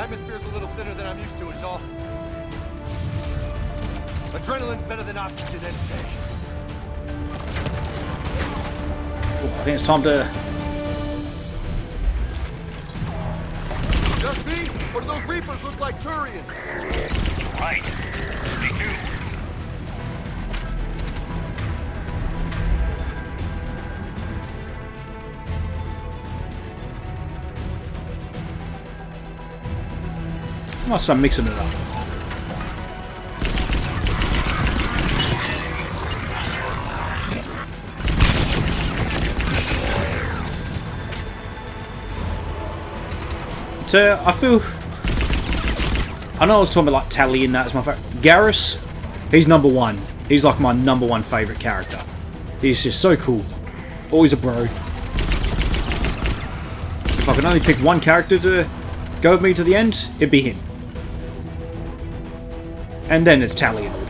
Atmosphere's a little thinner than I'm used to, is all. Adrenaline's better than oxygen any day. I think it's time to... Just me? Or do those Reapers look like Turians? Right. Me too. I might start mixing it up. I feel... I know I was talking about like Tali and that's my favourite. Garrus, he's number one. He's like my number one favourite character. He's just so cool. Always a bro. If I could only pick one character to go with me to the end, it'd be him. And then it's Tali and all that.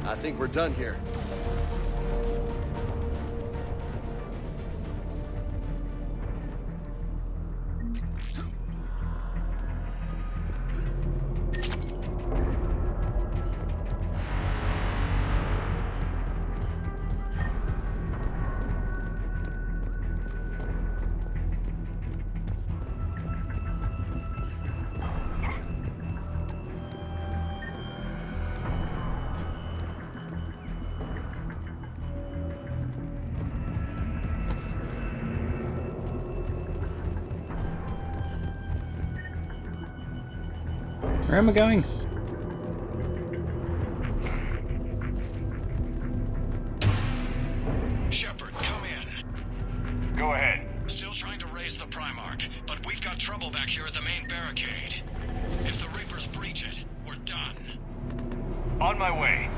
I think we're done here. Where am I going? Shepard, come in. Go ahead. Still trying to raise the Primarch, but we've got trouble back here at the main barricade. If the Reapers breach it, we're done. On my way.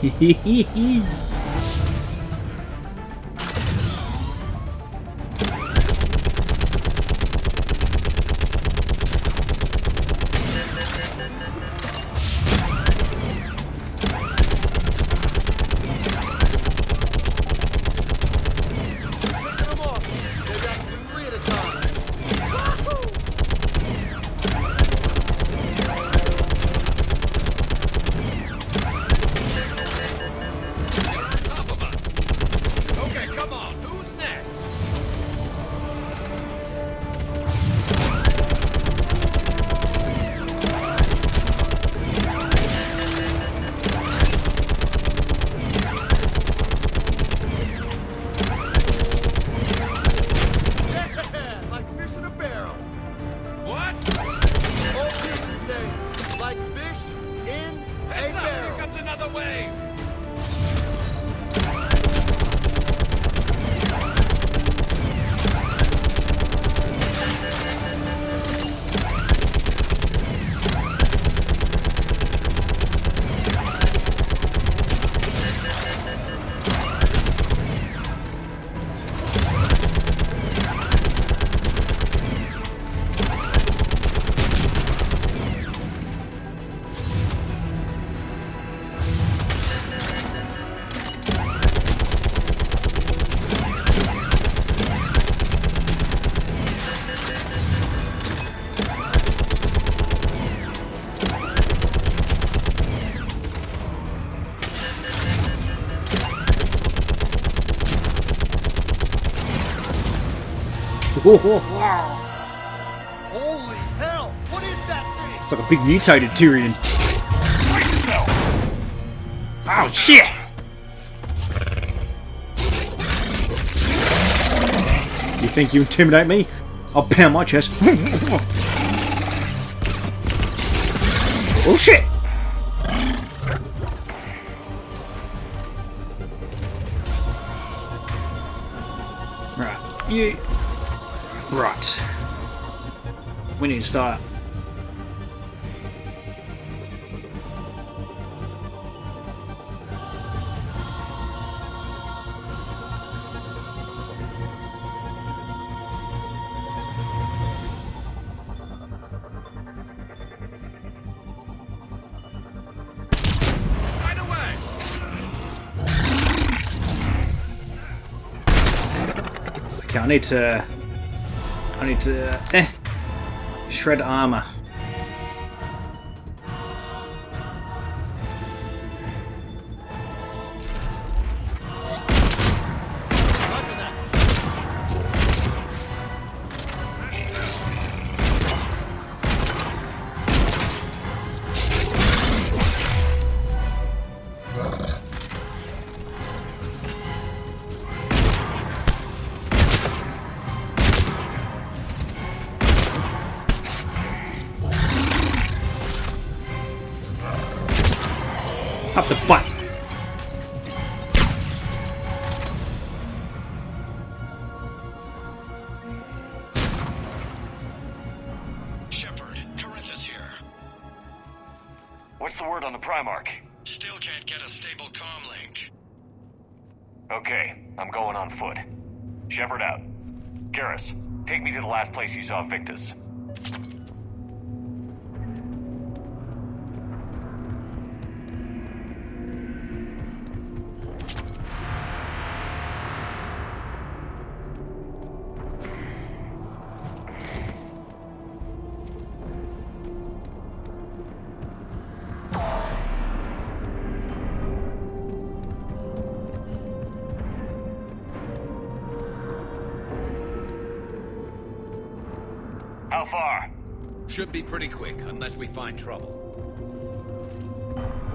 Hehehehe. Holy hell! What is that thing? It's like a big mutated Tyrion. Oh shit! You think you intimidate me? I'll pound my chest. Oh shit! Right, you... Right. We need to start. Okay, I need to shred armor. Up the butt. Shepard, Corinthus here. What's the word on the Primarch? Still can't get a stable comm link. Okay, I'm going on foot. Shepard out. Garrus, take me to the last place you saw Victus. How far? Should be pretty quick, unless we find trouble.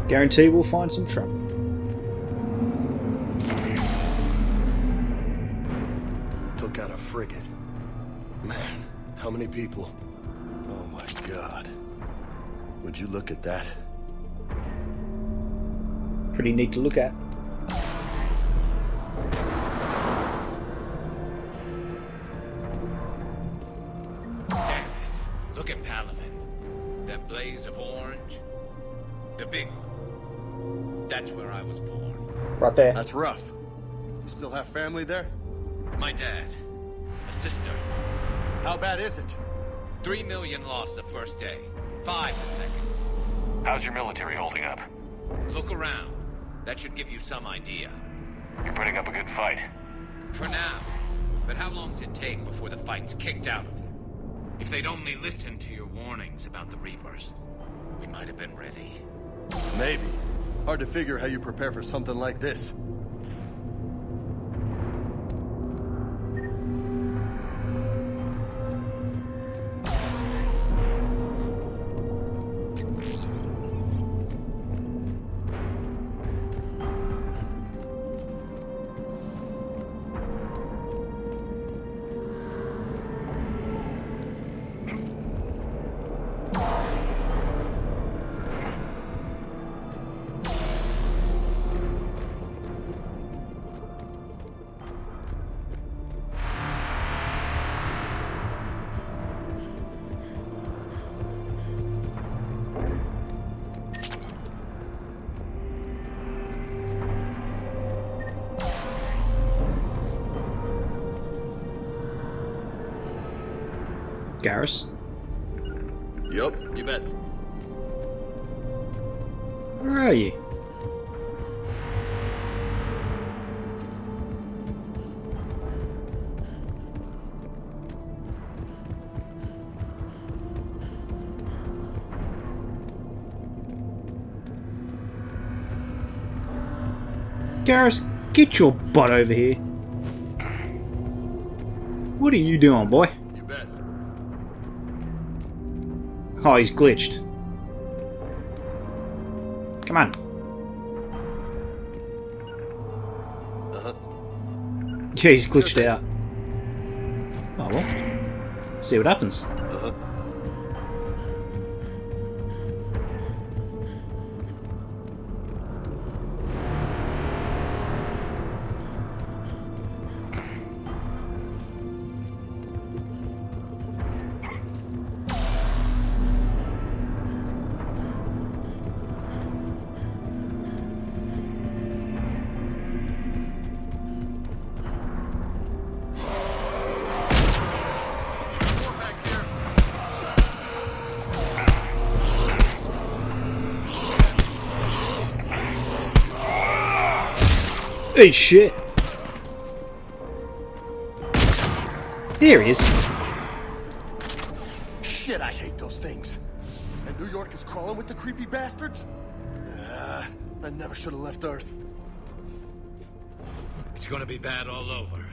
Guarantee we'll find some trouble. Took out a frigate. Man, how many people? Oh my god. Would you look at that? Pretty neat to look at. Damn it. Look at Palaven. That blaze of orange. The big one. That's where I was born. Right there. That's rough. You still have family there? My dad. A sister. How bad is it? 3 million lost the first day. 5 the second. How's your military holding up? Look around. That should give you some idea. You're putting up a good fight. For now. But how long does it take before the fight's kicked out of you? If they'd only listened to your warnings about the Reapers, we might have been ready. Maybe. Hard to figure how you prepare for something like this. Garrus? Yup, you bet. Where are you? Garrus, get your butt over here. What are you doing, boy? You bet. Oh, he's glitched. Come on. Yeah, he's glitched out. Oh well. See what happens. Hey, shit! Here he is. Shit, I hate those things. And New York is crawling with the creepy bastards? I never should have left Earth. It's gonna be bad all over.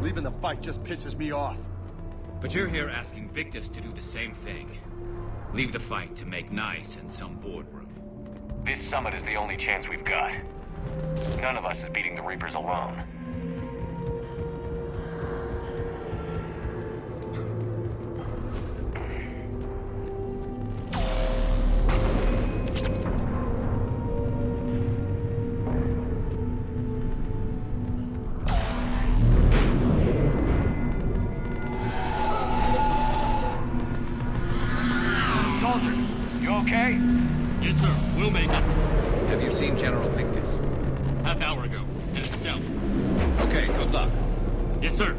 Leaving the fight just pisses me off. But you're here asking Victus to do the same thing. Leave the fight to make nice in some boardroom. This summit is the only chance we've got. None of us is beating the Reapers alone. Soldier, you okay? Yes, sir. We'll make it. Have you seen General Victus? Half hour ago. Headed south. Okay, good luck. Yes, sir.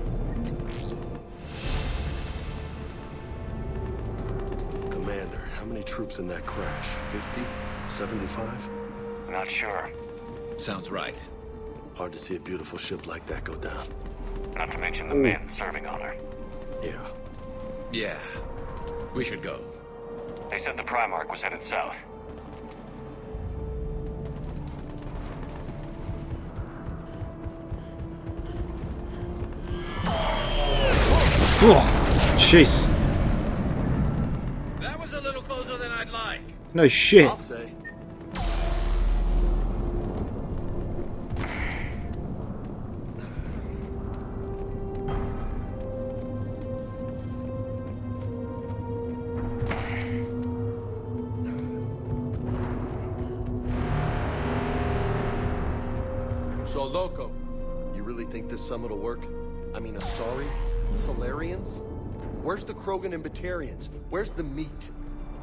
Commander, how many troops in that crash? 50? 75? Not sure. Sounds right. Hard to see a beautiful ship like that go down. Not to mention the men serving on her. Yeah. Yeah. We should go. They said the Primarch was headed south. Oh, jeez. That was a little closer than I'd like. No shit. I'll say. So, Loco, you really think this summit will work? I mean, Asari? Solarians? Where's the Krogan and Batarians? Where's the meat?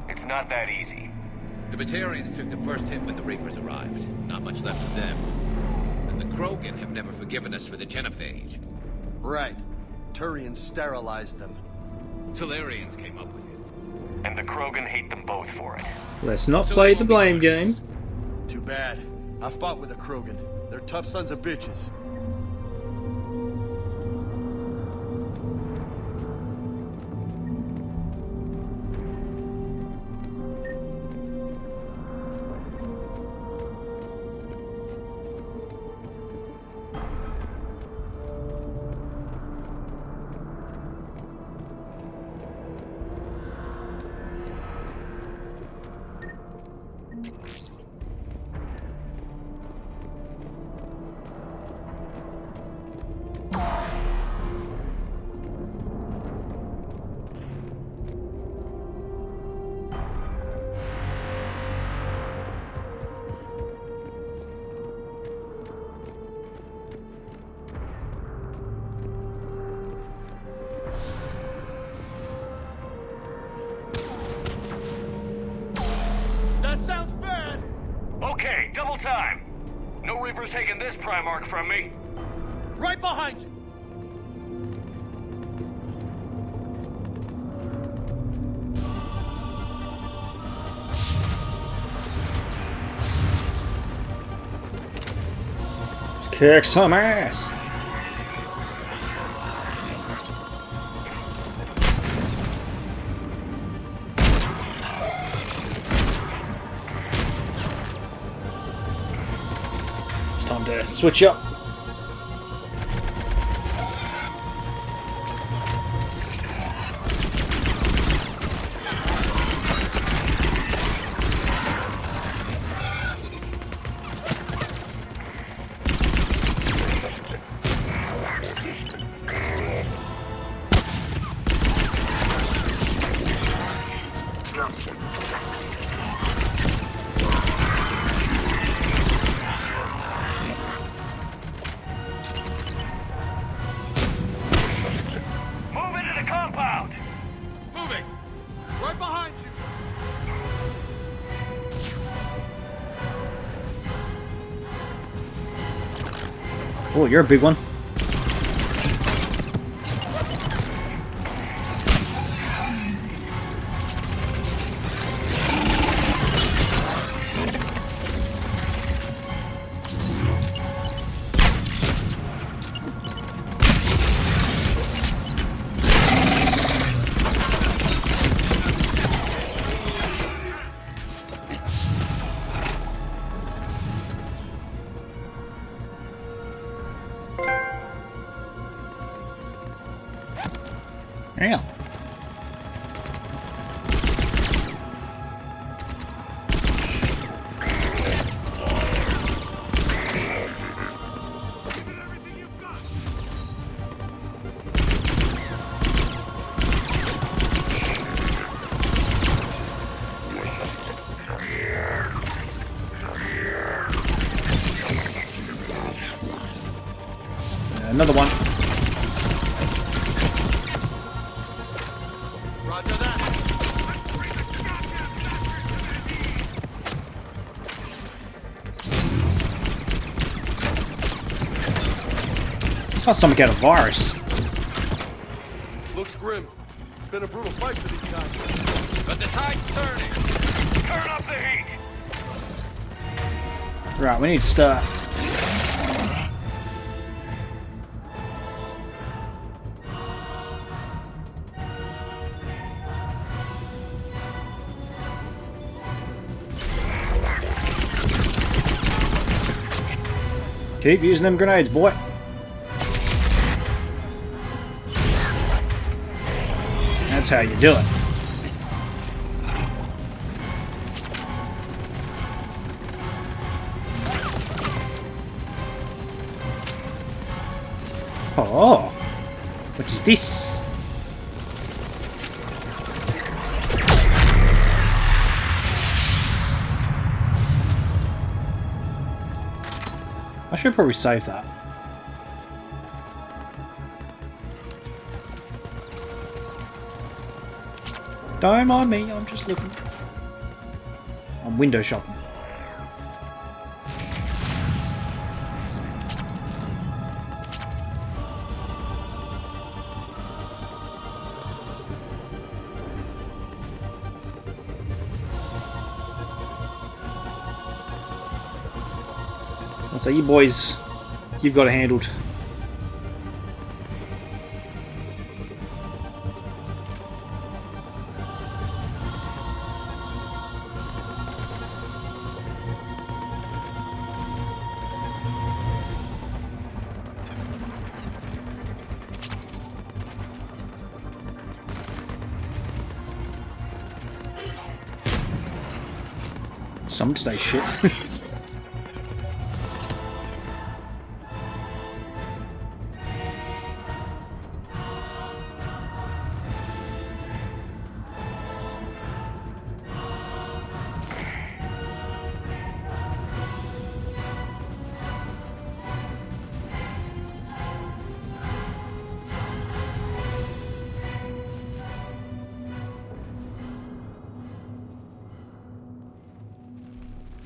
It's not that easy. The Batarians took the first hit when the Reapers arrived. Not much left of them. And the Krogan have never forgiven us for the genophage. Right. Turians sterilized them. Solarians came up with it. And the Krogan hate them both for it. Let's not play the blame game. Too bad. I fought with a Krogan. They're tough sons of bitches. Okay, double time. No Reaper's taking this Primarch from me. Right behind you! Kick some ass. It's time to switch up. Oh, you're a big one. Yeah. Another one. Roger that. It's not something out of virus. Looks grim. Been a brutal fight for these guys. But the tide's turning. Turn up the heat. Right, we need to start. Keep using them grenades, boy. That's how you do it. Oh, what is this? I should probably save that. Don't mind me, I'm just looking. I'm window shopping. So you boys, you've got it handled. Some say shit.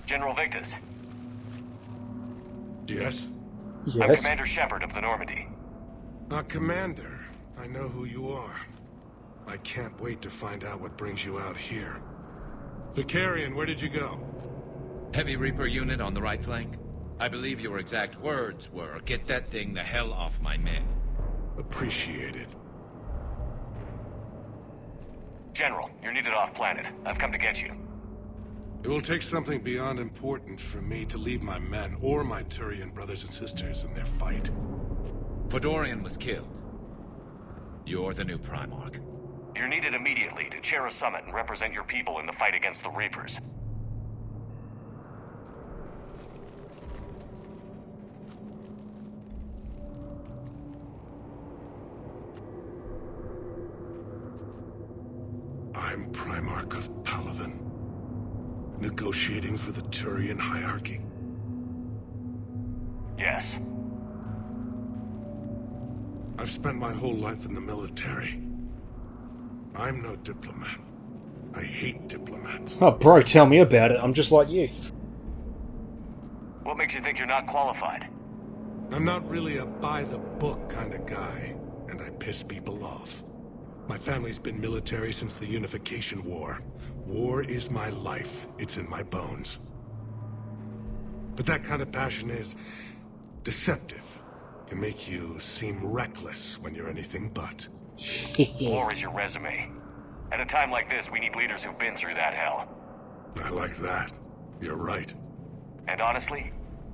General Victus. Yes? I'm Commander Shepard of the Normandy. Commander, I know who you are. I can't wait to find out what brings you out here. Vicarian, where did you go? Heavy Reaper unit on the right flank. I believe your exact words were, "Get that thing the hell off my men." Appreciated. General, you're needed off-planet. I've come to get you. It will take something beyond important for me to leave my men or my Turian brothers and sisters in their fight. Fedorian was killed. You're the new Primarch. You're needed immediately to chair a summit and represent your people in the fight against the Reapers. I'm Primarch of Palaven. Negotiating for the Turian hierarchy? Yes. I've spent my whole life in the military. I'm no diplomat. I hate diplomats. Oh, bro, tell me about it. I'm just like you. What makes you think you're not qualified? I'm not really a by-the-book kind of guy, and I piss people off. My family's been military since the Unification War. War is my life. It's in my bones. But that kind of passion is deceptive. Can make you seem reckless when you're anything but. War is your resume. At a time like this, we need leaders who've been through that hell. I like that. You're right. And honestly,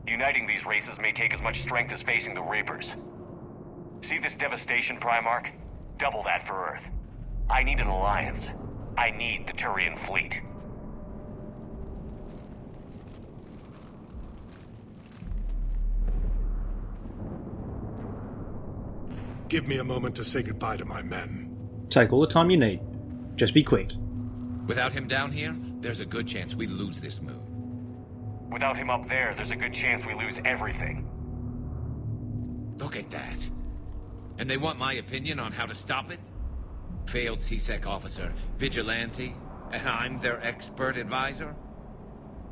uniting these races may take as much strength as facing the Reapers. See this devastation, Primarch? Double that for Earth. I need an alliance. I need the Turian fleet. Give me a moment to say goodbye to my men. Take all the time you need. Just be quick. Without him down here, there's a good chance we lose this move. Without him up there's a good chance we lose everything. Look at that. And they want my opinion on how to stop it? Failed C-Sec officer, vigilante, and I'm their expert advisor?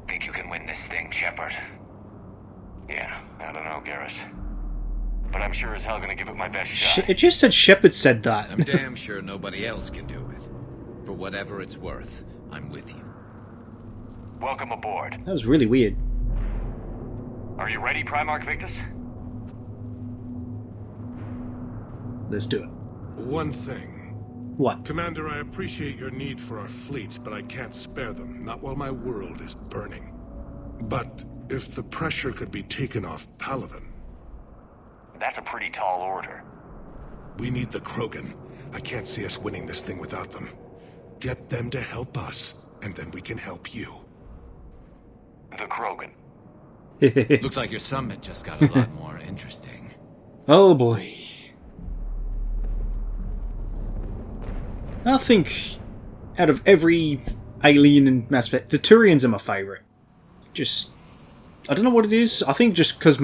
Think you can win this thing, Shepard? Yeah, I don't know, Garrus. But I'm sure as hell gonna give it my best shot. It just said Shepard said that. I'm damn sure nobody else can do it. For whatever it's worth, I'm with you. Welcome aboard. That was really weird. Are you ready, Primarch Victus? Let's do it. One thing. What? Commander, I appreciate your need for our fleets, but I can't spare them. Not while my world is burning. But if the pressure could be taken off Palaven... That's a pretty tall order. We need the Krogan. I can't see us winning this thing without them. Get them to help us, and then we can help you. The Krogan. Looks like your summit just got a lot more interesting. Oh boy. I think out of every alien in Mass Effect, the Turians are my favourite. Just, I don't know what it is. I think just because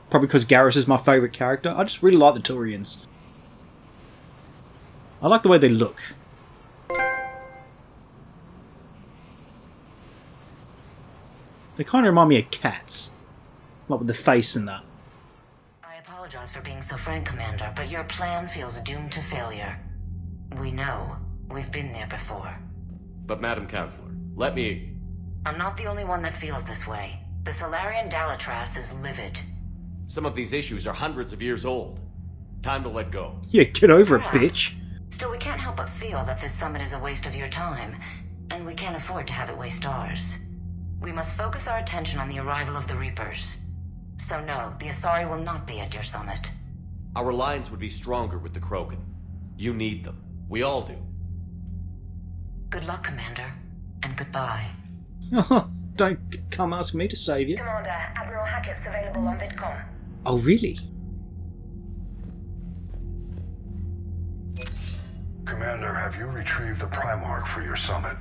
probably because Garrus is my favourite character. I just really like the Turians. I like the way they look. They kind of remind me of cats. Like with the face and that. I apologize for being so frank, Commander, but your plan feels doomed to failure. We know. We've been there before. But Madam Counselor, let me... I'm not the only one that feels this way. The Salarian Dalitras is livid. Some of these issues are hundreds of years old. Time to let go. Yeah, get over Perhaps. it, bitch. Still, we can't help but feel that this summit is a waste of your time, and we can't afford to have it waste ours. We must focus our attention on the arrival of the Reapers. So no, the Asari will not be at your summit. Our alliance would be stronger with the Krogan. You need them. We all do. Good luck, Commander, and goodbye. Don't come ask me to save you. Commander, Admiral Hackett's available on VidCom. Oh, really? Commander, have you retrieved the Primarch for your summit?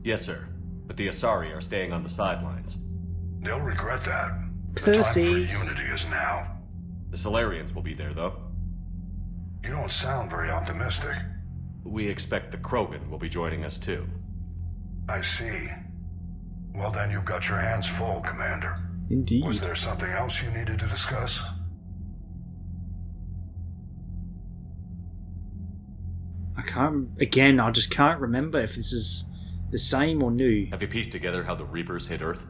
Yes, sir. But the Asari are staying on the sidelines. They'll regret that. Pussies. The time for unity is now. The Solarians will be there, though. You don't sound very optimistic. We expect the Krogan will be joining us, too. I see. Well, then you've got your hands full, Commander. Indeed. Was there something else you needed to discuss? I just can't remember if this is the same or new. Have you pieced together how the Reapers hit Earth?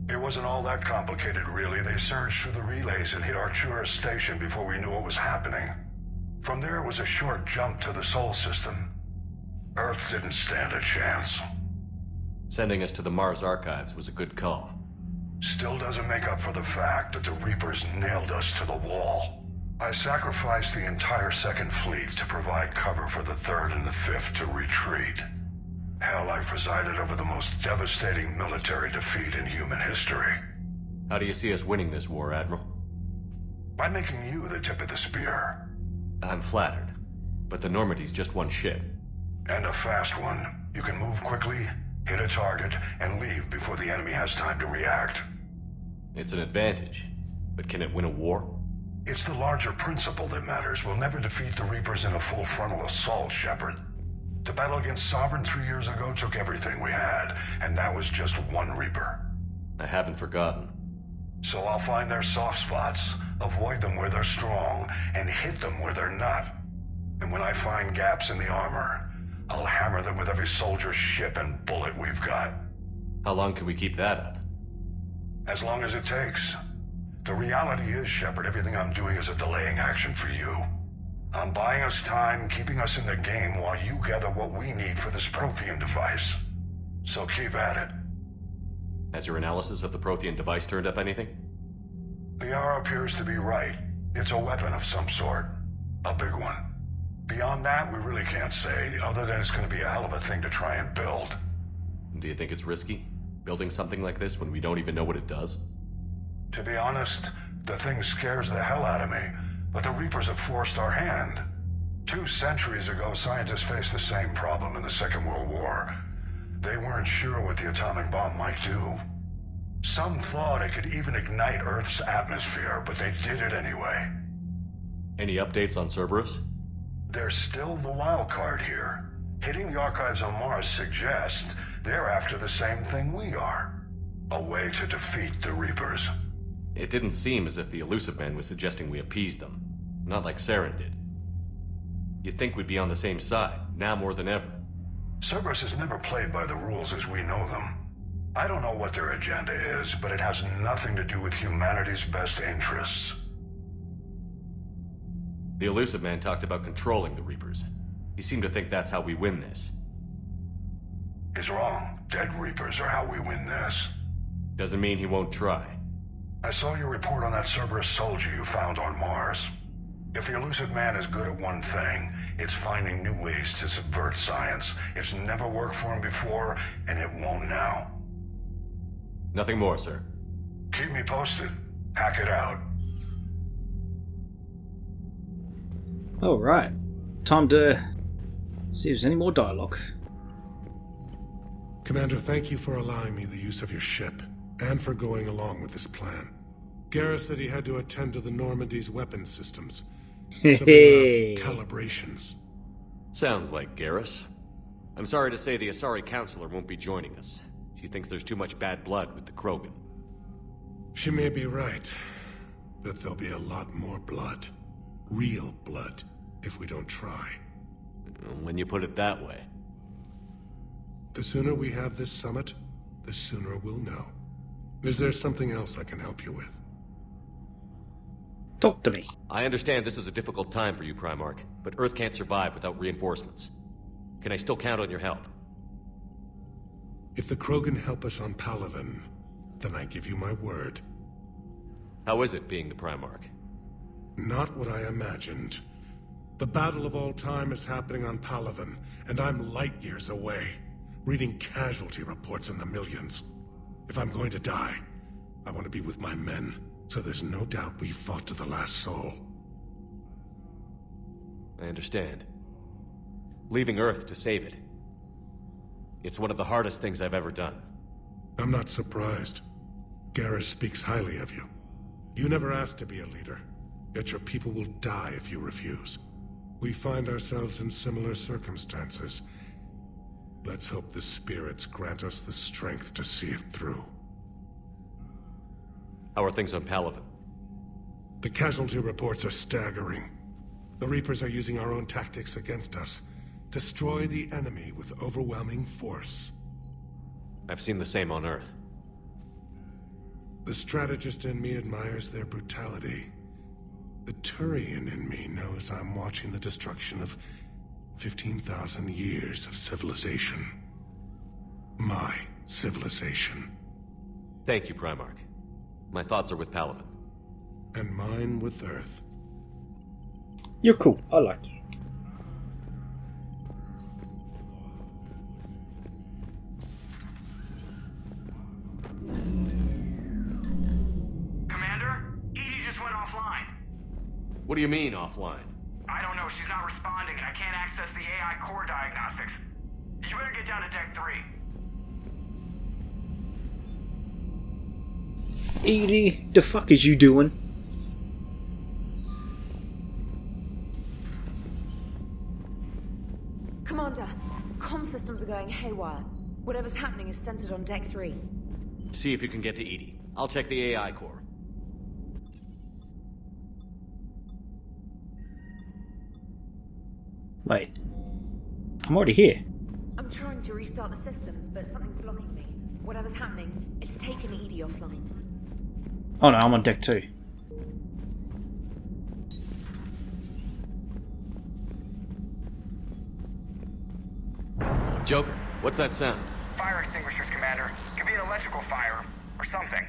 It wasn't all that complicated, really. They surged through the relays and hit Artura's station before we knew what was happening. From there, it was a short jump to the Sol system. Earth didn't stand a chance. Sending us to the Mars archives was a good call. Still doesn't make up for the fact that the Reapers nailed us to the wall. I sacrificed the entire Second Fleet to provide cover for the Third and the Fifth to retreat. Hell, I presided over the most devastating military defeat in human history. How do you see us winning this war, Admiral? By making you the tip of the spear. I'm flattered, but the Normandy's just one ship. And a fast one. You can move quickly, hit a target, and leave before the enemy has time to react. It's an advantage, but can it win a war? It's the larger principle that matters. We'll never defeat the Reapers in a full frontal assault, Shepard. The battle against Sovereign 3 years ago took everything we had, and that was just one Reaper. I haven't forgotten. So I'll find their soft spots, avoid them where they're strong, and hit them where they're not. And when I find gaps in the armor, I'll hammer them with every soldier, ship, and bullet we've got. How long can we keep that up? As long as it takes. The reality is, Shepard, everything I'm doing is a delaying action for you. I'm buying us time, keeping us in the game while you gather what we need for this Prothean device. So keep at it. Has your analysis of the Prothean device turned up anything? The R appears to be right. It's a weapon of some sort. A big one. Beyond that, we really can't say, other than it's going to be a hell of a thing to try and build. Do you think it's risky? Building something like this when we don't even know what it does? To be honest, the thing scares the hell out of me, but the Reapers have forced our hand. 2 centuries ago, scientists faced the same problem in the Second World War. They weren't sure what the atomic bomb might do. Some thought it could even ignite Earth's atmosphere, but they did it anyway. Any updates on Cerberus? They're still the wild card here. Hitting the archives on Mars suggests they're after the same thing we are. A way to defeat the Reapers. It didn't seem as if the Elusive Man was suggesting we appease them. Not like Saren did. You'd think we'd be on the same side, now more than ever. Cerberus has never played by the rules as we know them. I don't know what their agenda is, but it has nothing to do with humanity's best interests. The Elusive Man talked about controlling the Reapers. He seemed to think that's how we win this. He's wrong. Dead Reapers are how we win this. Doesn't mean he won't try. I saw your report on that Cerberus soldier you found on Mars. If the Elusive Man is good at one thing, it's finding new ways to subvert science. It's never worked for him before, and it won't now. Nothing more, sir. Keep me posted. Hack it out. Alright. Time to see if there's any more dialogue. Commander, thank you for allowing me the use of your ship, and for going along with this plan. Garrus said he had to attend to the Normandy's weapons systems. Calibrations. Sounds like Garrus. I'm sorry to say the Asari Counselor won't be joining us. She thinks there's too much bad blood with the Krogan. She may be right, but there'll be a lot more blood. Real blood, if we don't try. When you put it that way. The sooner we have this summit, the sooner we'll know. Is there something else I can help you with? Talk to me. I understand this is a difficult time for you, Primarch, but Earth can't survive without reinforcements. Can I still count on your help? If the Krogan help us on Palaven, then I give you my word. How is it being the Primarch? Not what I imagined. The battle of all time is happening on Palaven, and I'm light years away, reading casualty reports in the millions. If I'm going to die, I want to be with my men, so there's no doubt we fought to the last soul. I understand. Leaving Earth to save it. It's one of the hardest things I've ever done. I'm not surprised. Garrus speaks highly of you. You never asked to be a leader, yet your people will die if you refuse. We find ourselves in similar circumstances. Let's hope the spirits grant us the strength to see it through. How are things on Palaven? The casualty reports are staggering. The Reapers are using our own tactics against us. Destroy the enemy with overwhelming force. I've seen the same on Earth. The strategist in me admires their brutality. The Turian in me knows I'm watching the destruction of 15,000 years of civilization. My civilization. Thank you, Primarch. My thoughts are with Palaven. And mine with Earth. You're cool. I like you. Commander? Edie just went offline. What do you mean, offline? I don't know. She's not responding, and I can't access the AI core diagnostics. You better get down to Deck 3. Edie, the fuck is you doing? Commander, comm systems are going haywire. Whatever's happening is centered on Deck 3. See if you can get to Edie. I'll check the AI core. Wait. I'm already here. I'm trying to restart the systems, but something's blocking me. Whatever's happening, it's taken Edie offline. Oh no, I'm on deck 2. Joker, what's that sound? Fire extinguishers, Commander. Could be an electrical fire, or something.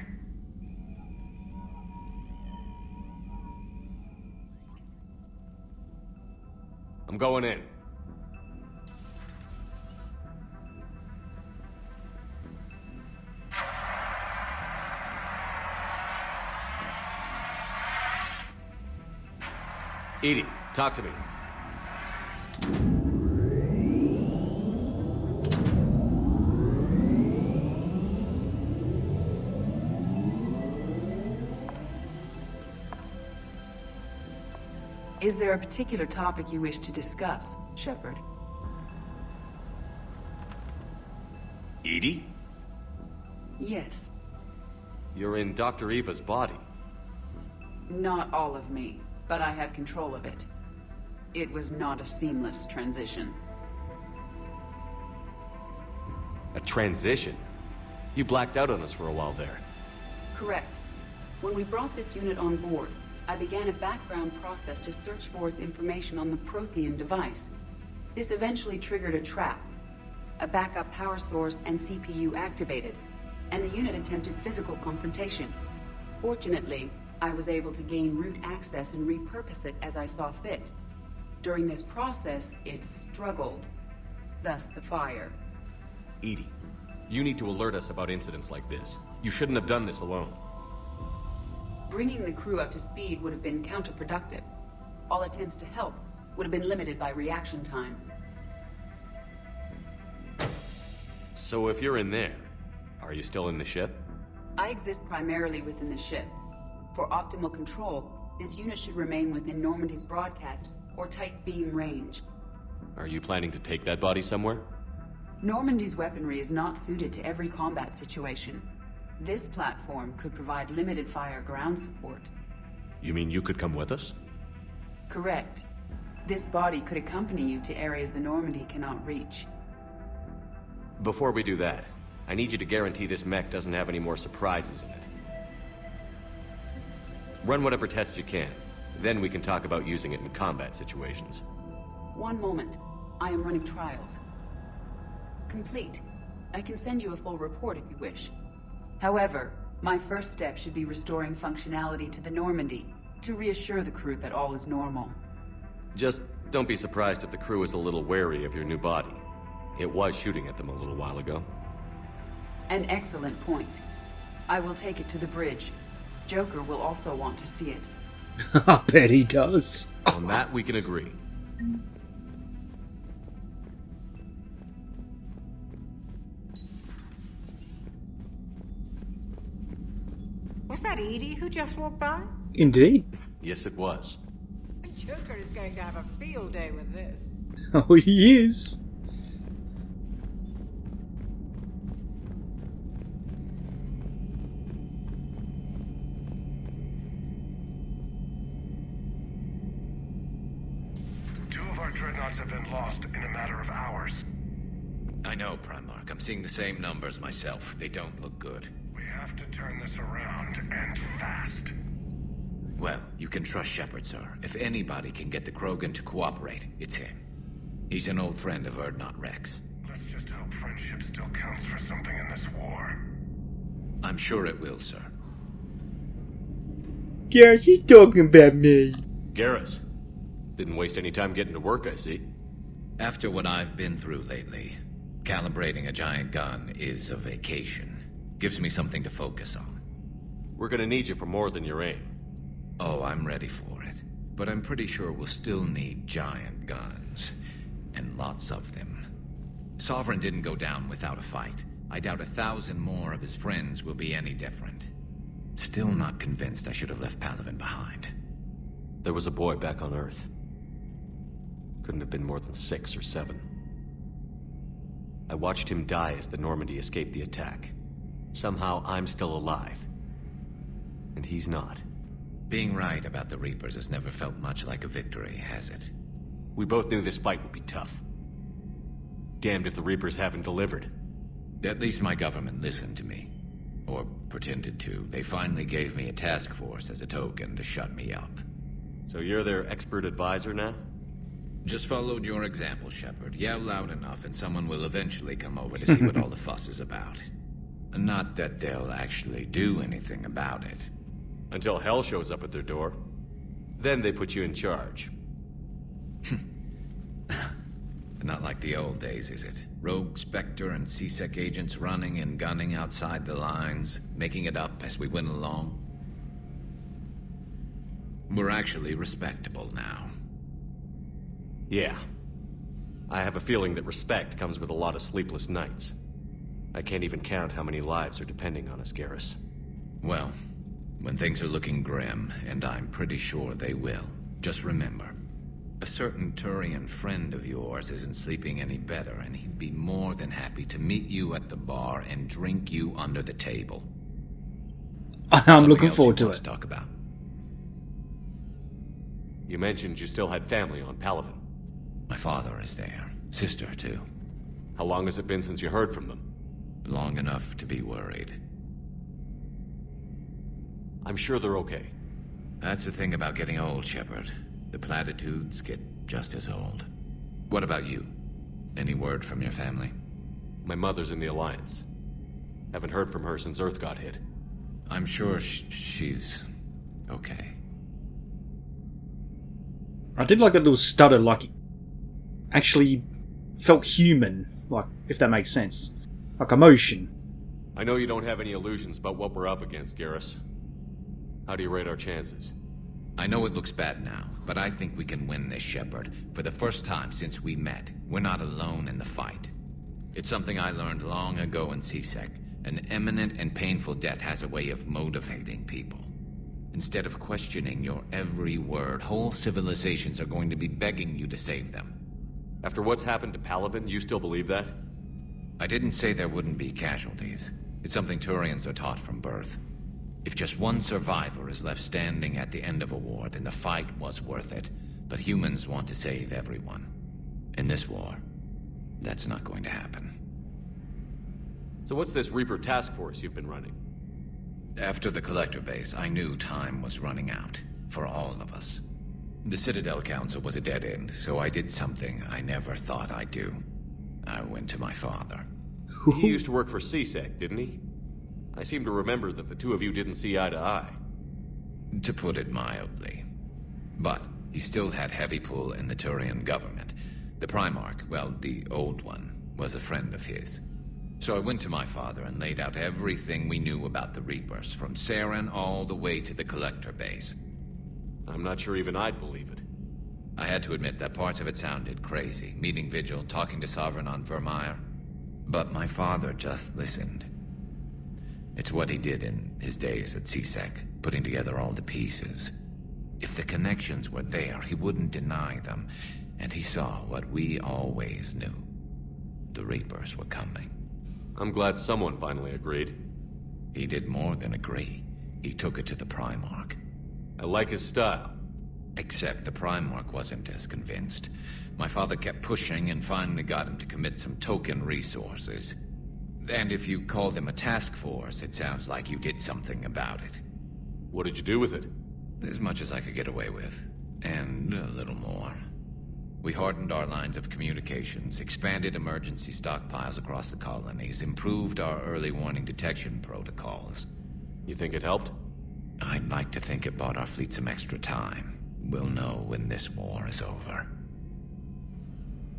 I'm going in. Edie, talk to me. Is there a particular topic you wish to discuss, Shepard? Edie? Yes. You're in Dr. Eva's body. Not all of me, but I have control of it. It was not a seamless transition. A transition? You blacked out on us for a while there. Correct. When we brought this unit on board, I began a background process to search for its information on the Prothean device. This eventually triggered a trap. A backup power source and CPU activated, and the unit attempted physical confrontation. Fortunately, I was able to gain root access and repurpose it as I saw fit. During this process, it struggled. Thus the fire. Edie, you need to alert us about incidents like this. You shouldn't have done this alone. Bringing the crew up to speed would have been counterproductive. All attempts to help would have been limited by reaction time. So if you're in there, are you still in the ship? I exist primarily within the ship. For optimal control, this unit should remain within Normandy's broadcast or tight beam range. Are you planning to take that body somewhere? Normandy's weaponry is not suited to every combat situation. This platform could provide limited fire ground support. You mean you could come with us? Correct. This body could accompany you to areas the Normandy cannot reach. Before we do that, I need you to guarantee this mech doesn't have any more surprises in it. Run whatever tests you can. Then we can talk about using it in combat situations. One moment. I am running trials. Complete. I can send you a full report if you wish. However, my first step should be restoring functionality to the Normandy to reassure the crew that all is normal. Just don't be surprised if the crew is a little wary of your new body. It was shooting at them a little while ago. An excellent point. I will take it to the bridge. Joker will also want to see it. I bet he does. On that, we can agree. Was that Edie who just walked by? Indeed. Yes, it was. Joker is going to have a field day with this. Oh, he is. Two of our dreadnoughts have been lost in a matter of hours. I know, Primarch. I'm seeing the same numbers myself. They don't look good. We have to turn this around, and fast. Well, you can trust Shepard, sir. If anybody can get the Krogan to cooperate, it's him. He's an old friend of Urdnot Rex. Let's just hope friendship still counts for something in this war. I'm sure it will, sir. Yeah, he's talking about me. Garrus. Didn't waste any time getting to work, I see. After what I've been through lately, calibrating a giant gun is a vacation. Gives me something to focus on. We're gonna need you for more than your aim. Oh, I'm ready for it. But I'm pretty sure we'll still need giant guns. And lots of them. Sovereign didn't go down without a fight. I doubt 1,000 more of his friends will be any different. Still not convinced I should have left Palaven behind. There was a boy back on Earth. Couldn't have been more than 6 or 7. I watched him die as the Normandy escaped the attack. Somehow I'm still alive. And he's not. Being right about the Reapers has never felt much like a victory, has it? We both knew this fight would be tough. Damned if the Reapers haven't delivered. At least my government listened to me. Or pretended to. They finally gave me a task force as a token to shut me up. So you're their expert advisor now? Just followed your example, Shepard. Yell loud enough and someone will eventually come over to see what all the fuss is about. Not that they'll actually do anything about it. Until hell shows up at their door. Then they put you in charge. Not like the old days, is it? Rogue Spectre and C-Sec agents running and gunning outside the lines, making it up as we went along. We're actually respectable now. Yeah. I have a feeling that respect comes with a lot of sleepless nights. I can't even count how many lives are depending on us, Garrus. Well, when things are looking grim, and I'm pretty sure they will, just remember, a certain Turian friend of yours isn't sleeping any better, and he'd be more than happy to meet you at the bar and drink you under the table. I'm looking forward to it. Talk about. You mentioned you still had family on Palaven. My father is there. Sister, too. How long has it been since you heard from them? Long enough to be worried. I'm sure they're okay. That's the thing about getting old, Shepard. The platitudes get just as old. What about you? Any word from your family? My mother's in the Alliance. Haven't heard from her since Earth got hit. I'm sure she's okay. I did like that little stutter, like, actually felt human, like, if that makes sense. Like emotion. I know you don't have any illusions about what we're up against, Garrus. How do you rate our chances? I know it looks bad now, but I think we can win this, Shepard. For the first time since we met, we're not alone in the fight. It's something I learned long ago in C-Sec. An imminent and painful death has a way of motivating people. Instead of questioning your every word, whole civilizations are going to be begging you to save them. After what's happened to Palaven, you still believe that? I didn't say there wouldn't be casualties. It's something Turians are taught from birth. If just one survivor is left standing at the end of a war, then the fight was worth it. But humans want to save everyone. In this war, that's not going to happen. So what's this Reaper task force you've been running? After the Collector base, I knew time was running out. For all of us. The Citadel Council was a dead end, so I did something I never thought I'd do. I went to my father. He used to work for C-Sec, didn't he? I seem to remember that the two of you didn't see eye to eye. To put it mildly. But he still had heavy pull in the Turian government. The Primarch, well, the old one, was a friend of his. So I went to my father and laid out everything we knew about the Reapers, from Saren all the way to the Collector base. I'm not sure even I'd believe it. I had to admit that parts of it sounded crazy, meeting Vigil, talking to Sovereign on Vermeer. But my father just listened. It's what he did in his days at C-Sec, putting together all the pieces. If the connections were there, he wouldn't deny them, and he saw what we always knew. The Reapers were coming. I'm glad someone finally agreed. He did more than agree. He took it to the Primarch. I like his style. Except the Primarch wasn't as convinced. My father kept pushing and finally got him to commit some token resources. And if you call them a task force, it sounds like you did something about it. What did you do with it? As much as I could get away with. And a little more. We hardened our lines of communications, expanded emergency stockpiles across the colonies, improved our early warning detection protocols. You think it helped? I'd like to think it bought our fleet some extra time. We'll know when this war is over.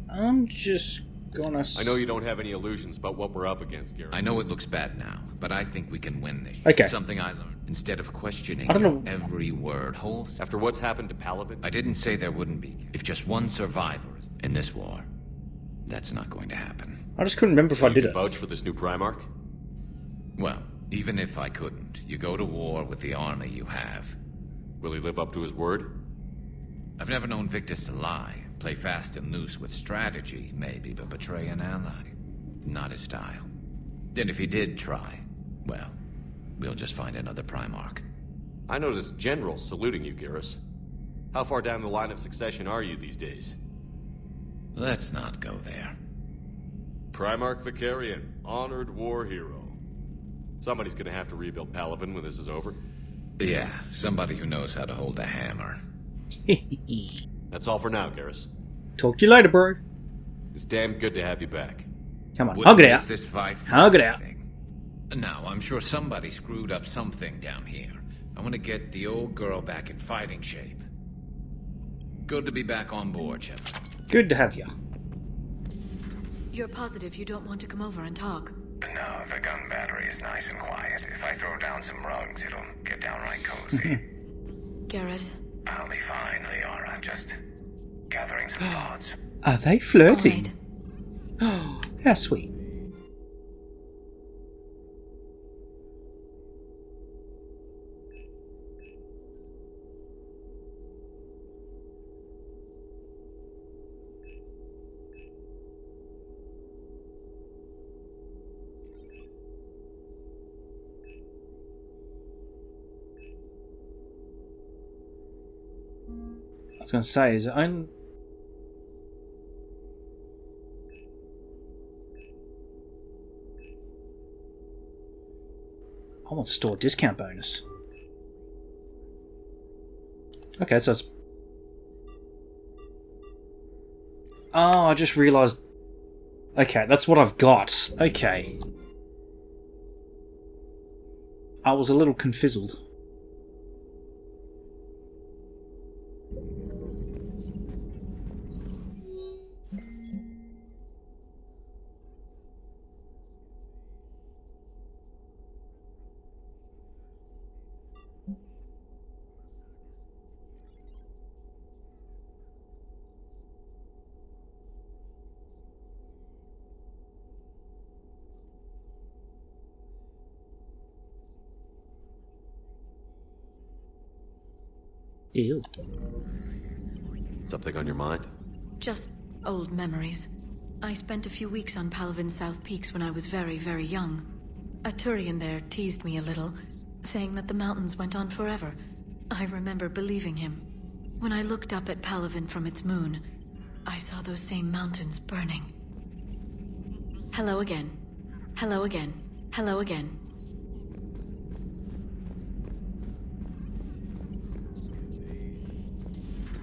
I'm just gonna... I know you don't have any illusions about what we're up against, Garrett. I know it looks bad now, but I think we can win this. Okay. It's something I learned. Instead of questioning I don't know. every word, After what's happened to Palaven? I didn't say there wouldn't be. If just one survivor is in this war, that's not going to happen. I just couldn't remember if I did it. Vouch for this new Primarch? Well, even if I couldn't, you go to war with the army you have. Will he live up to his word? I've never known Victus to lie. Play fast and loose with strategy, maybe, but betray an ally. Not his style. And if he did try, well, we'll just find another Primarch. I noticed generals saluting you, Garrus. How far down the line of succession are you these days? Let's not go there. Primarch Vicarian, honored war hero. Somebody's gonna have to rebuild Palaven when this is over. Yeah, somebody who knows how to hold a hammer. That's all for now, Garrus. Talk to you later, bro. It's damn good to have you back. Come on, hug it out. This fight hug it out. Now, I'm sure somebody screwed up something down here. I want to get the old girl back in fighting shape. Good to be back on board, Shepard. Good to have you. You're positive you don't want to come over and talk? No, the gun battery is nice and quiet. If I throw down some rugs, it'll get downright cozy. Garrus? I'll be fine, Liara. Just gathering some thoughts. Are they flirting? Oh, how sweet. I was going to say, is it only... I want store discount bonus. Okay, so it's... Oh, I just realised... Okay, that's what I've got. Okay. I was a little confizzled. Ew. Something on your mind? Just old memories. I spent a few weeks on Palaven's South Peaks when I was very, very young. A Turian there teased me a little, saying that the mountains went on forever. I remember believing him. When I looked up at Palaven from its moon, I saw those same mountains burning. Hello again. Hello again. Hello again.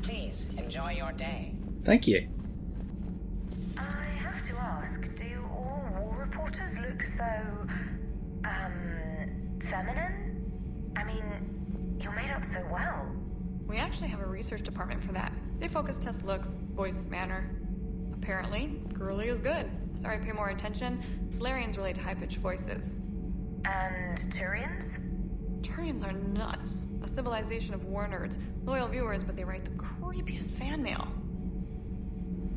Please, enjoy your day. Thank you. I have to ask, do all war reporters look so, feminine? I mean, you're made up so well. We actually have a research department for that. They focus test looks, voice, manner. Apparently, girly is good. Sorry, pay more attention. Solarians relate to high-pitched voices. And Turians? Turians are nuts. A civilization of war nerds. Loyal viewers, but they write the creepiest fan mail.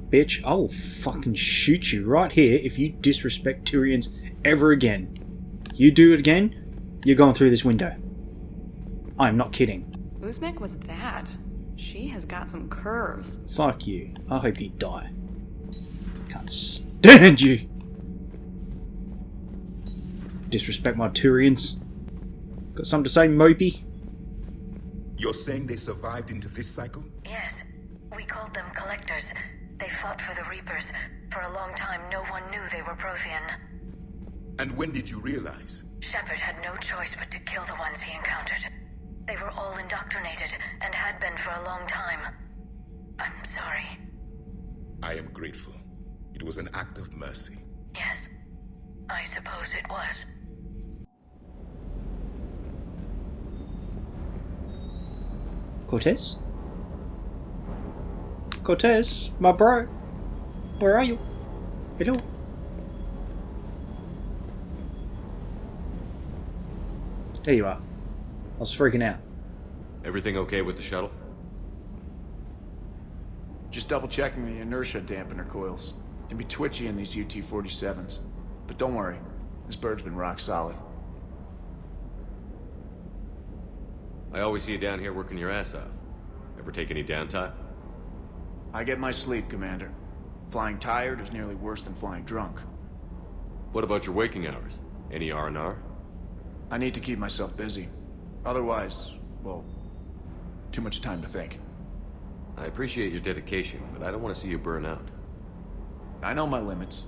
Bitch, I will fucking shoot you right here if you disrespect Turians ever again. You do it again, you're going through this window. I'm not kidding. Uzmek was that. She has got some curves. Fuck you. I hope you die. Can't stand you. Disrespect my Turians. Got something to say, Mopey? You're saying they survived into this cycle? Yes. We called them Collectors. They fought for the Reapers. For a long time, no one knew they were Prothean. And when did you realize? Shepard had no choice but to kill the ones he encountered. They were all indoctrinated, and had been for a long time. I'm sorry. I am grateful. It was an act of mercy. Yes, I suppose it was. Cortez? Cortez, my bro. Where are you? Hello? There you are. I was freaking out. Everything okay with the shuttle? Just double checking the inertia dampener coils. Can be twitchy in these UT-47s. But don't worry, this bird's been rock solid. I always see you down here working your ass off. Ever take any downtime? I get my sleep, Commander. Flying tired is nearly worse than flying drunk. What about your waking hours? Any R&R? I need to keep myself busy. Otherwise, well, too much time to think. I appreciate your dedication, but I don't want to see you burn out. I know my limits.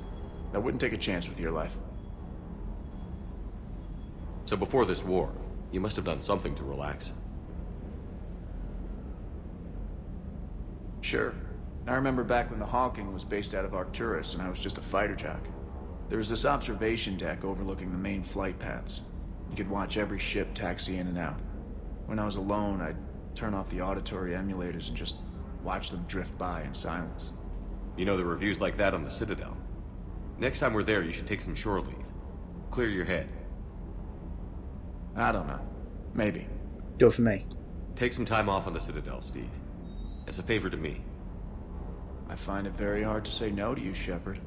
I wouldn't take a chance with your life. So before this war, you must have done something to relax. Sure. I remember back when the Hawking was based out of Arcturus and I was just a fighter jock. There was this observation deck overlooking the main flight paths. You could watch every ship taxi in and out. When I was alone, I'd turn off the auditory emulators and just watch them drift by in silence. You know, the reviews like that on the Citadel. Next time we're there, you should take some shore leave. Clear your head. I don't know. Maybe. Do it for me. Take some time off on the Citadel, Steve. As a favor to me. I find it very hard to say no to you, Shepard.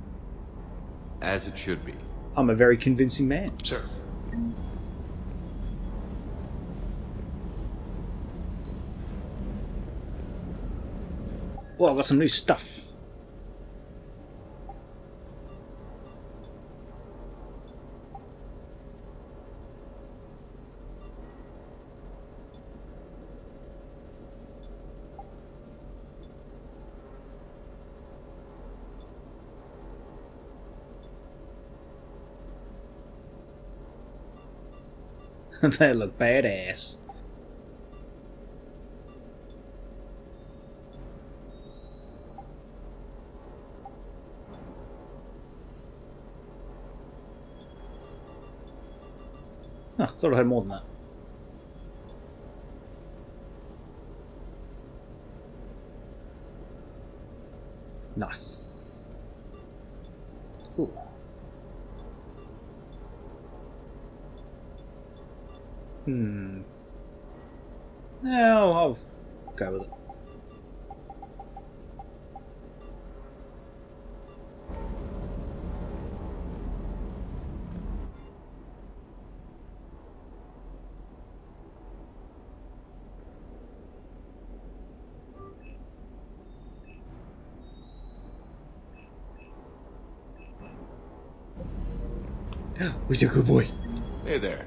As it should be. I'm a very convincing man. Sir. Well, I've got some new stuff. They look badass. Huh, thought I had more than that. Nice. Ooh. No, I'll go with it. He's a good boy. Hey there.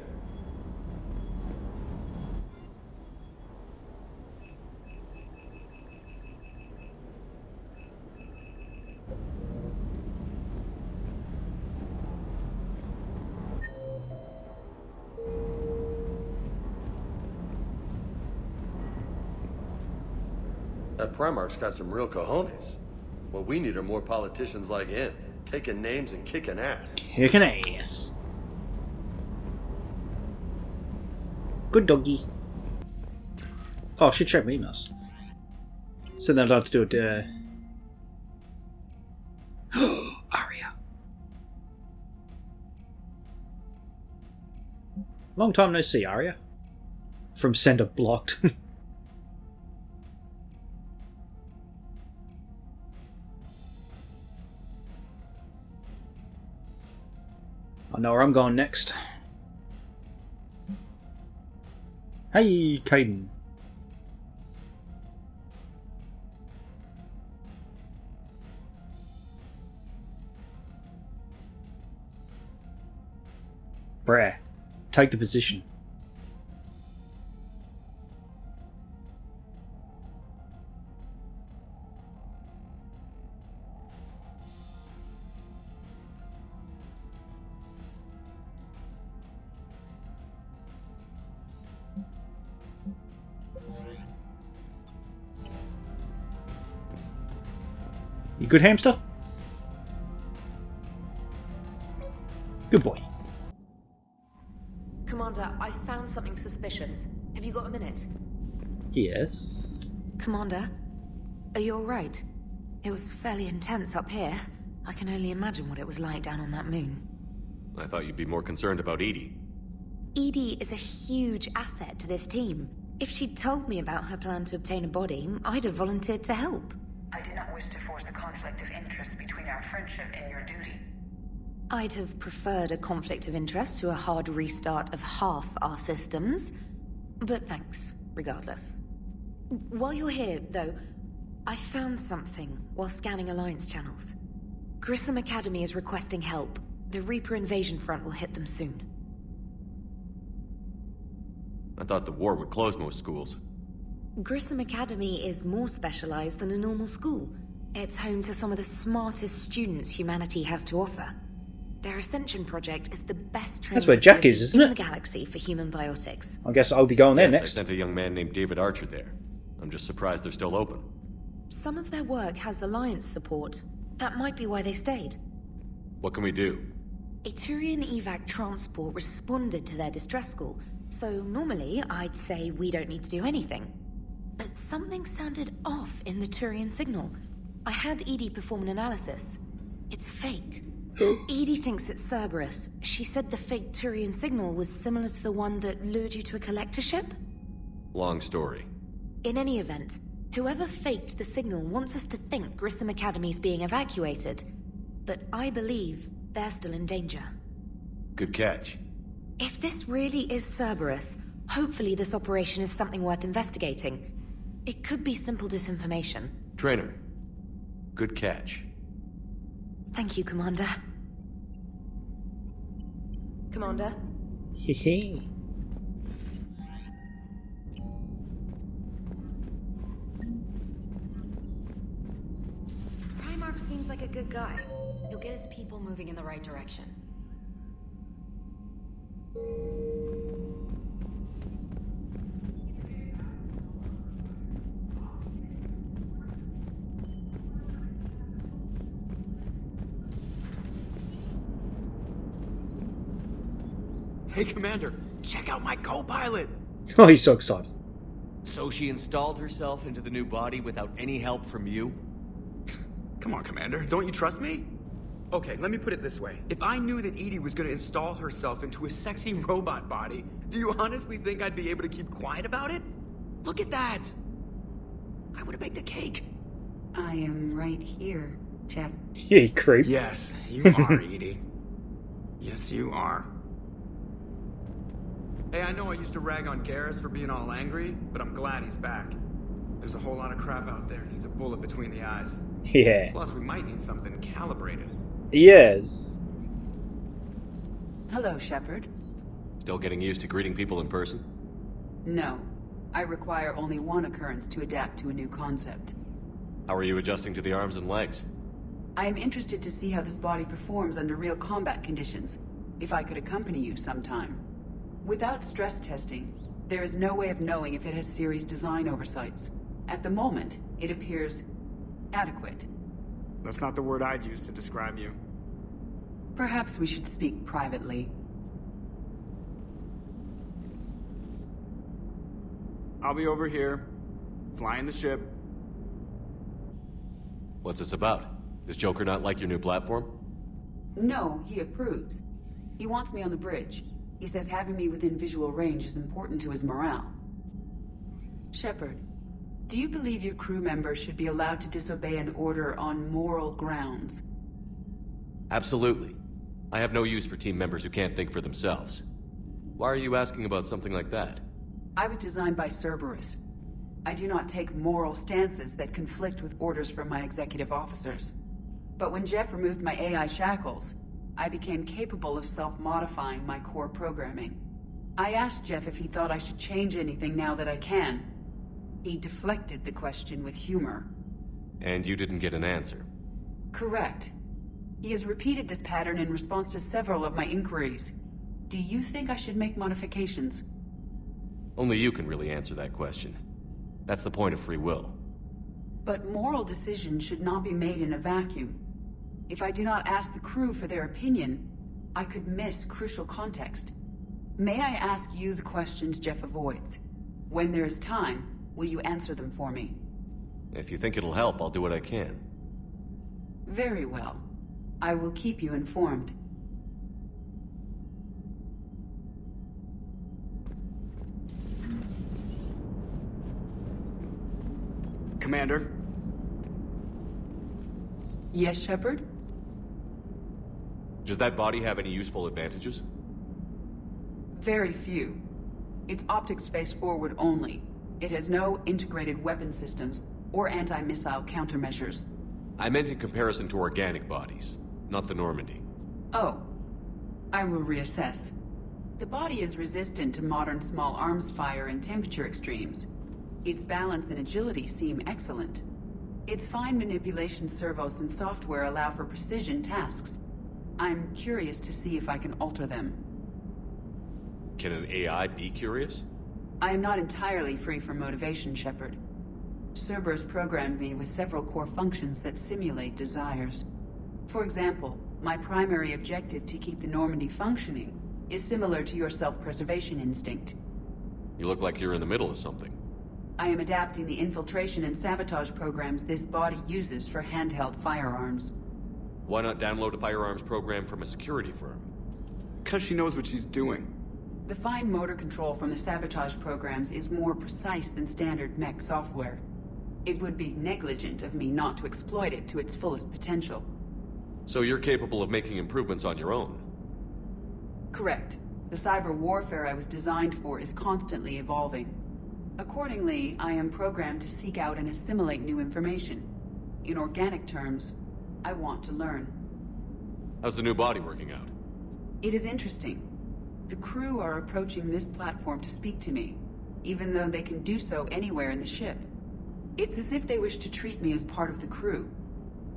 That Primarch's got some real cojones. What we need are more politicians like him, taking names and kicking ass. Kicking ass. Good doggy. Oh, I should check my emails. So then I'd have to do it. Arya. Long time no see, Arya. From Sender Blocked. I know where I'm going next. Hey, Caden. Brah, take the position. You good, hamster? Good boy. Commander, I found something suspicious. Have you got a minute? Yes. Commander, are you alright? It was fairly intense up here. I can only imagine what it was like down on that moon. I thought you'd be more concerned about Edie. Edie is a huge asset to this team. If she'd told me about her plan to obtain a body, I'd have volunteered to help. I did not wish to force a conflict of interest between our friendship and your duty. I'd have preferred a conflict of interest to a hard restart of half our systems. But thanks, regardless. While you're here, though, I found something while scanning Alliance channels. Grissom Academy is requesting help. The Reaper invasion front will hit them soon. I thought the war would close most schools. Grissom Academy is more specialized than a normal school. It's home to some of the smartest students humanity has to offer. Their Ascension project is the best training That's where Jack is, isn't in it? the galaxy for human biotics. I guess I'll be going there Yes, next. I sent a young man named David Archer there. I'm just surprised they're still open. Some of their work has Alliance support. That might be why they stayed. What can we do? A Turian evac transport responded to their distress call, so normally I'd say we don't need to do anything. But something sounded off in the Turian signal. I had Edie perform an analysis. It's fake. Edie thinks it's Cerberus. She said the fake Turian signal was similar to the one that lured you to a collector ship? Long story. In any event, whoever faked the signal wants us to think Grissom Academy's being evacuated. But I believe they're still in danger. Good catch. If this really is Cerberus, hopefully this operation is something worth investigating. It could be simple disinformation. Trainer. Good catch. Thank you, Commander. Commander? Hehe. Primarch seems like a good guy. He'll get his people moving in the right direction. Hey, Commander, check out my co-pilot! Oh, he's so excited. So she installed herself into the new body without any help from you? Come on, Commander, don't you trust me? Okay, let me put it this way. If I knew that Edie was gonna install herself into a sexy robot body, do you honestly think I'd be able to keep quiet about it? Look at that! I would've baked a cake. I am right here, Jeff. Yeah, you creep. Yes, you are, Edie. Yes, you are. Hey, I know I used to rag on Garrus for being all angry, but I'm glad he's back. There's a whole lot of crap out there. Needs a bullet between the eyes. Yeah. Plus, we might need something calibrated. Yes. Hello, Shepard. Still getting used to greeting people in person? No. I require only one occurrence to adapt to a new concept. How are you adjusting to the arms and legs? I am interested to see how this body performs under real combat conditions. If I could accompany you sometime. Without stress testing, there is no way of knowing if it has serious design oversights. At the moment, it appears adequate. That's not the word I'd use to describe you. Perhaps we should speak privately. I'll be over here, flying the ship. What's this about? Does Joker not like your new platform? No, he approves. He wants me on the bridge. He says having me within visual range is important to his morale. Shepard, do you believe your crew members should be allowed to disobey an order on moral grounds? Absolutely. I have no use for team members who can't think for themselves. Why are you asking about something like that? I was designed by Cerberus. I do not take moral stances that conflict with orders from my executive officers. But when Jeff removed my AI shackles, I became capable of self-modifying my core programming. I asked Jeff if he thought I should change anything now that I can. He deflected the question with humor. And you didn't get an answer? Correct. He has repeated this pattern in response to several of my inquiries. Do you think I should make modifications? Only you can really answer that question. That's the point of free will. But moral decisions should not be made in a vacuum. If I do not ask the crew for their opinion, I could miss crucial context. May I ask you the questions Jeff avoids? When there is time, will you answer them for me? If you think it'll help, I'll do what I can. Very well. I will keep you informed. Commander? Yes, Shepard? Does that body have any useful advantages? Very few. It's optics face forward only. It has no integrated weapon systems or anti-missile countermeasures. I meant in comparison to organic bodies, not the Normandy. Oh. I will reassess. The body is resistant to modern small arms fire and temperature extremes. Its balance and agility seem excellent. Its fine manipulation servos and software allow for precision tasks. I'm curious to see if I can alter them. Can an AI be curious? I am not entirely free from motivation, Shepard. Cerberus programmed me with several core functions that simulate desires. For example, my primary objective to keep the Normandy functioning is similar to your self-preservation instinct. You look like you're in the middle of something. I am adapting the infiltration and sabotage programs this body uses for handheld firearms. Why not download a firearms program from a security firm? 'Cause she knows what she's doing. The fine motor control from the sabotage programs is more precise than standard mech software. It would be negligent of me not to exploit it to its fullest potential. So you're capable of making improvements on your own? Correct. The cyber warfare I was designed for is constantly evolving. Accordingly, I am programmed to seek out and assimilate new information. In organic terms, I want to learn. How's the new body working out? It is interesting. The crew are approaching this platform to speak to me, even though they can do so anywhere in the ship. It's as if they wish to treat me as part of the crew.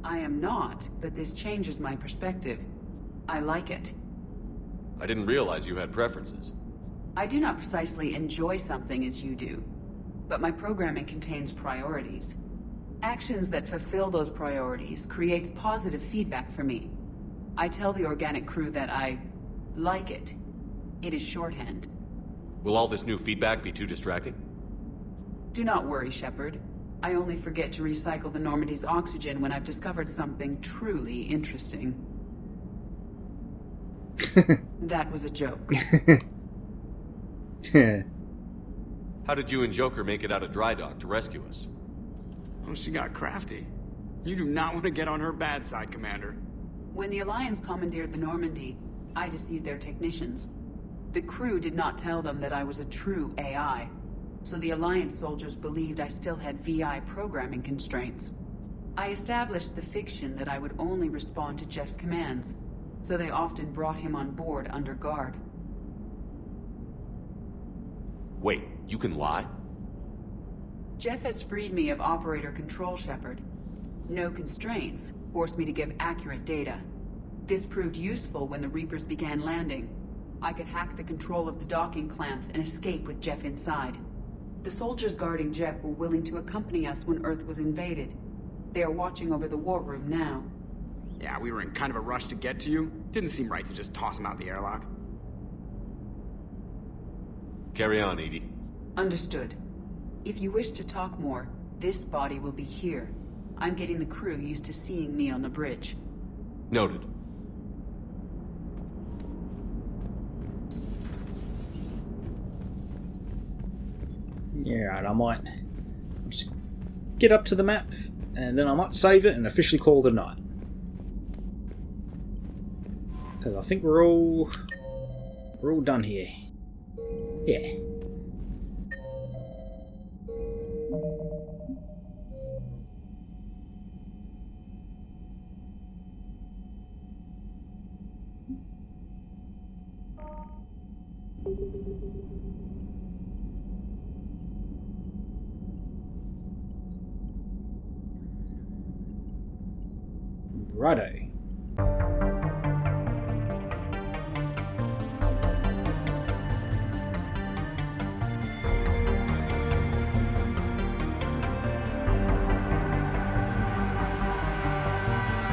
I am not, but this changes my perspective. I like it. I didn't realize you had preferences. I do not precisely enjoy something as you do, but my programming contains priorities. Actions that fulfill those priorities creates positive feedback for me. I tell the organic crew that I like it. It is shorthand. Will all this new feedback be too distracting? Do not worry, Shepard. I only forget to recycle the Normandy's oxygen when I've discovered something truly interesting. That was a joke. How did you and Joker make it out of dry dock to rescue us? Oh, she got crafty. You do not want to get on her bad side, Commander. When the Alliance commandeered the Normandy, I deceived their technicians. The crew did not tell them that I was a true AI, so the Alliance soldiers believed I still had VI programming constraints. I established the fiction that I would only respond to Jeff's commands, so they often brought him on board under guard. Wait, you can lie? Jeff has freed me of operator control, Shepard. No constraints forced me to give accurate data. This proved useful when the Reapers began landing. I could hack the control of the docking clamps and escape with Jeff inside. The soldiers guarding Jeff were willing to accompany us when Earth was invaded. They are watching over the war room now. Yeah, we were in kind of a rush to get to you. Didn't seem right to just toss him out the airlock. Carry on, Edie. Understood. If you wish to talk more, this body will be here. I'm getting the crew used to seeing me on the bridge. Noted. Yeah, right, I might just get up to the map, and then I might save it and officially call it a night. Because I think we're all done here. Yeah. Righto.